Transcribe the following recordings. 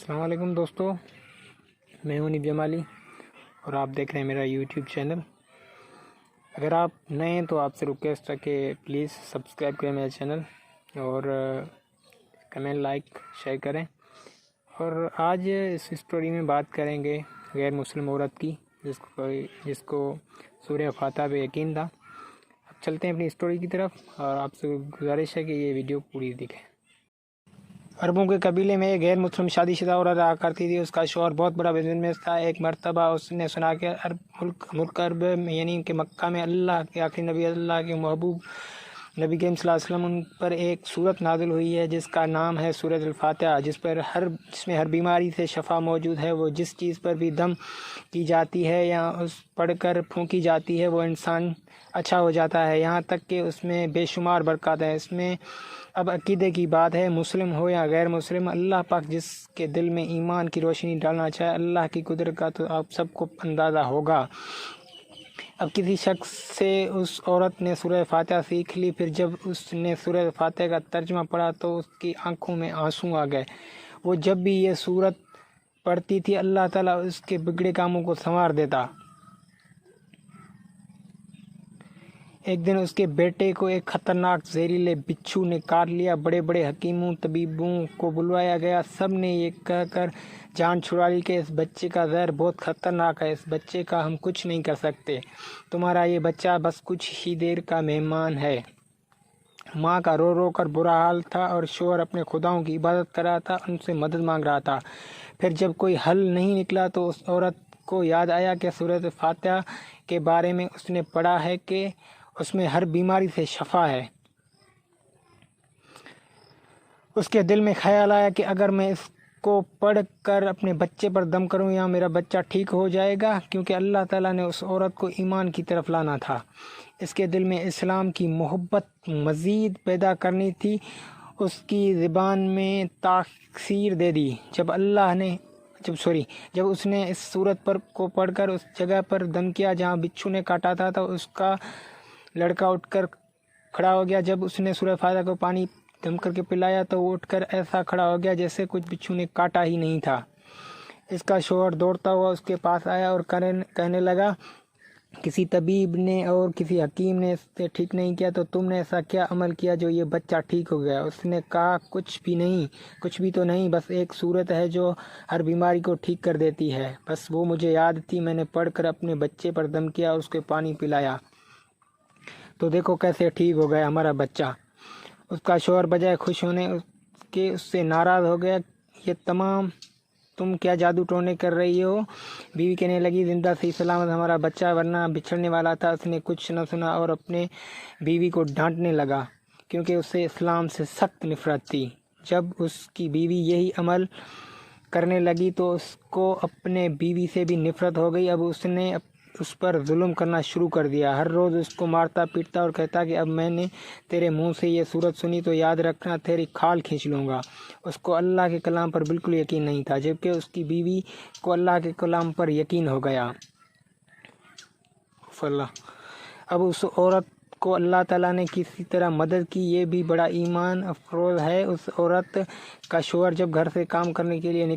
السلام علیکم دوستو، میں ہوں نیب جمالی اور آپ دیکھ رہے ہیں میرا یوٹیوب چینل۔ اگر آپ نئے ہیں تو آپ سے ریکویسٹ ہے کہ پلیز سبسکرائب کریں میرا چینل اور کمنٹ لائک شیئر کریں۔ اور آج اس اسٹوری میں بات کریں گے غیر مسلم عورت کی جس کو سورہ فاتحہ پہ یقین تھا۔ اب چلتے ہیں اپنی اسٹوری کی طرف اور آپ سے گزارش ہے کہ یہ ویڈیو پوری دیکھیں۔ عربوں کے قبیلے میں ایک غیر مسلم شادی شدہ عورت رہا کرتی تھی۔ اس کا شوہر بہت بڑا بزنس مین تھا۔ ایک مرتبہ اس نے سنا کہ ملک عرب یعنی کہ مکہ میں اللہ کے آخری نبی، اللہ کے محبوب نبی کریم صلی اللہ علیہ وسلم ان پر ایک سورت نازل ہوئی ہے جس کا نام ہے سورۃ الفاتحہ، جس میں ہر بیماری سے شفا موجود ہے۔ وہ جس چیز پر بھی دم کی جاتی ہے یا اس پڑھ کر پھونکی جاتی ہے وہ انسان اچھا ہو جاتا ہے، یہاں تک کہ اس میں بے شمار برکات ہیں۔ اس میں اب عقیدے کی بات ہے، مسلم ہو یا غیر مسلم، اللہ پاک جس کے دل میں ایمان کی روشنی ڈالنا چاہے، اللہ کی قدرت کا تو آپ سب کو اندازہ ہوگا۔ اب کسی شخص سے اس عورت نے سورہ فاتحہ سیکھ لی، پھر جب اس نے سورہ فاتحہ کا ترجمہ پڑھا تو اس کی آنکھوں میں آنسو آ گئے۔ وہ جب بھی یہ سورت پڑھتی تھی اللہ تعالیٰ اس کے بگڑے کاموں کو سنوار دیتا۔ ایک دن اس کے بیٹے کو ایک خطرناک زہریلے بچھو نے کاٹ لیا۔ بڑے بڑے حکیموں طبیبوں کو بلوایا گیا، سب نے یہ کہہ کر جان چھڑا لی کہ اس بچے کا زہر بہت خطرناک ہے، اس بچے کا ہم کچھ نہیں کر سکتے، تمہارا یہ بچہ بس کچھ ہی دیر کا مہمان ہے۔ ماں کا رو رو کر برا حال تھا اور شوہر اپنے خداؤں کی عبادت کر رہا تھا، ان سے مدد مانگ رہا تھا۔ پھر جب کوئی حل نہیں نکلا تو اس عورت کو یاد آیا کہ سورۃ فاتحہ کے بارے میں اس نے پڑھا ہے کہ اس میں ہر بیماری سے شفا ہے۔ اس کے دل میں خیال آیا کہ اگر میں اس کو پڑھ کر اپنے بچے پر دم کروں یا میرا بچہ ٹھیک ہو جائے گا، کیونکہ اللہ تعالیٰ نے اس عورت کو ایمان کی طرف لانا تھا، اس کے دل میں اسلام کی محبت مزید پیدا کرنی تھی، اس کی زبان میں تاثیر دے دی۔ جب اس نے اس سورت کو پڑھ کر اس جگہ پر دم کیا جہاں بچھو نے کاٹا تھا تو اس کا لڑکا اٹھ کر کھڑا ہو گیا۔ جب اس نے سورہ فاتحہ کو پانی دم کر کے پلایا تو وہ اٹھ کر ایسا کھڑا ہو گیا جیسے کچھ بچھو نے کاٹا ہی نہیں تھا۔ اس کا شوہر دوڑتا ہوا اس کے پاس آیا اور کہنے لگا، کسی طبیب نے اور کسی حکیم نے اس سے ٹھیک نہیں کیا تو تم نے ایسا کیا عمل کیا جو یہ بچہ ٹھیک ہو گیا؟ اس نے کہا، کچھ بھی تو نہیں، بس ایک صورت ہے جو ہر بیماری کو ٹھیک کر دیتی ہے، بس وہ مجھے یاد تھی، میں نے پڑھ کر اپنے بچے پر دم کیا اور اس کو پانی پلایا تو دیکھو کیسے ٹھیک ہو گیا ہمارا بچہ۔ اس کا شوہر بجائے خوش ہونے کے اس سے ناراض ہو گیا۔ یہ تم کیا جادو ٹونے کر رہی ہو؟ بیوی کہنے لگی، زندہ صحیح سلامت ہمارا بچہ ورنہ بچھڑنے والا تھا۔ اس نے کچھ نہ سنا اور اپنے بیوی کو ڈانٹنے لگا کیونکہ اسے اسلام سے سخت نفرت تھی۔ جب اس کی بیوی یہی عمل کرنے لگی تو اس کو اپنے بیوی سے بھی نفرت ہو گئی۔ اب اس نے اس پر ظلم کرنا شروع کر دیا، ہر روز اس کو مارتا پیٹتا اور کہتا کہ اب میں نے تیرے منہ سے یہ صورت سنی تو یاد رکھنا تیری کھال کھینچ لوں گا۔ اس کو اللہ کے کلام پر بالکل یقین نہیں تھا، جبکہ اس کی بیوی کو اللہ کے کلام پر یقین ہو گیا۔ اب اس عورت کو اللہ تعالیٰ نے کسی طرح مدد کی، یہ بھی بڑا ایمان افروز ہے۔ اس عورت کا شوہر جب گھر سے کام کرنے کے لیے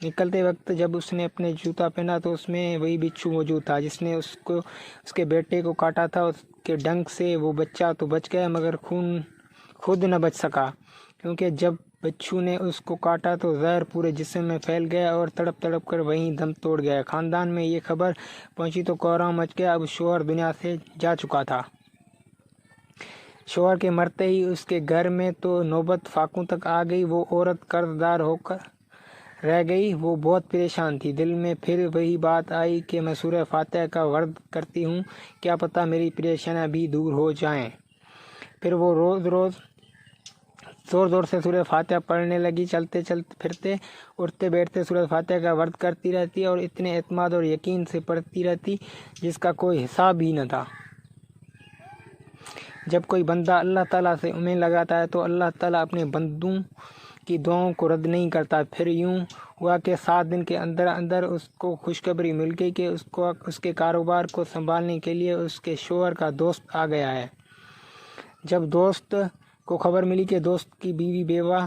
نکلتے وقت جب اس نے اپنے جوتا پہنا تو اس میں وہی بچھو موجود تھا جس نے اس کے بیٹے کو کاٹا تھا۔ اس کے ڈنک سے وہ بچہ تو بچ گیا مگر خود نہ بچ سکا، کیونکہ جب بچھو نے اس کو کاٹا تو زہر پورے جسم میں پھیل گیا اور تڑپ تڑپ کر وہیں دم توڑ گیا۔ خاندان میں یہ خبر پہنچی تو کوہرام مچ گیا۔ اب شوہر دنیا سے جا چکا تھا۔ شوہر کے مرتے ہی اس کے گھر میں تو نوبت فاقوں تک آ گئی۔ وہ عورت قرض دار ہو کر رہ گئی، وہ بہت پریشان تھی۔ دل میں پھر وہی بات آئی کہ میں سورہ فاتحہ کا ورد کرتی ہوں، کیا پتہ میری پریشانیاں بھی دور ہو جائیں۔ پھر وہ روز زور زور سے سورہ فاتحہ پڑھنے لگی، چلتے پھرتے اٹھتے بیٹھتے سورہ فاتحہ کا ورد کرتی رہتی اور اتنے اعتماد اور یقین سے پڑھتی رہتی جس کا کوئی حساب ہی نہ تھا۔ جب کوئی بندہ اللہ تعالیٰ سے امید لگاتا ہے تو اللہ تعالیٰ اپنے بندوں کی دعاؤں کو رد نہیں کرتا۔ پھر یوں ہوا کہ 7 دن کے اندر اس کو خوشخبری مل گئی کہ اس کے کاروبار کو سنبھالنے کے لیے اس کے شوہر کا دوست آ گیا ہے۔ جب دوست کو خبر ملی کہ دوست کی بیوی بیوہ